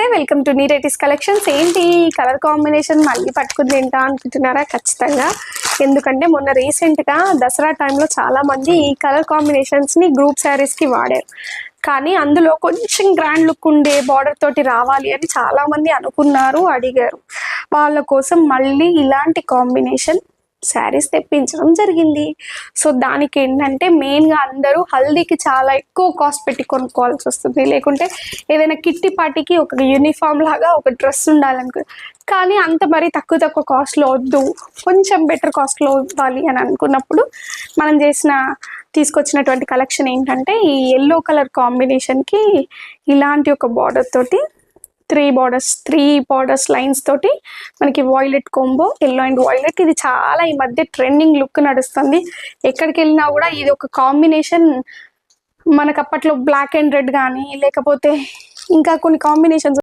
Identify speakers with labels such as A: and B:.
A: నమస్తే, welcome to నీరేటిస్ collections. ఏంటి colour combination మళ్ళీ పట్టుకుంది ఏంటా అనుకుంటున్నారా? ఖచ్చితంగా. ఎందుకంటే మొన్న రీసెంట్గా దసరా టైంలో చాలామంది ఈ కలర్ కాంబినేషన్స్ని గ్రూప్ శారీస్కి వాడారు. కానీ అందులో కొంచెం గ్రాండ్ లుక్ ఉండే బార్డర్ తోటి రావాలి అని చాలామంది అనుకున్నారు, అడిగారు. వాళ్ళ కోసం మళ్ళీ ఇలాంటి కాంబినేషన్ శారీస్ తెప్పించడం జరిగింది. సో దానికి ఏంటంటే మెయిన్గా అందరూ హల్దీకి చాలా ఎక్కువ కాస్ట్ పెట్టి కొనుక్కోవాల్సి వస్తుంది. లేకుంటే ఏదైనా కిట్టి పార్టీకి ఒక యూనిఫామ్ లాగా ఒక డ్రెస్ ఉండాలనుకో, కానీ అంత మరీ తక్కువ కాస్ట్లో వద్దు, కొంచెం బెటర్ కాస్ట్లో ఇవ్వాలి అని అనుకున్నప్పుడు మనం తీసుకొచ్చినటువంటి కలెక్షన్ ఏంటంటే ఈ ఎల్లో కలర్ కాంబినేషన్కి ఇలాంటి ఒక బార్డర్ తోటి త్రీ బార్డర్స్ లైన్స్ తోటి మనకి violet combo, yellow and violet. ఇది చాలా ఈ మధ్య ట్రెండింగ్ లుక్ నడుస్తుంది. ఎక్కడికి వెళ్ళినా కూడా ఇది ఒక కాంబినేషన్. మనకు అప్పట్లో బ్లాక్ అండ్ రెడ్ కానీ లేకపోతే ఇంకా కొన్ని కాంబినేషన్స్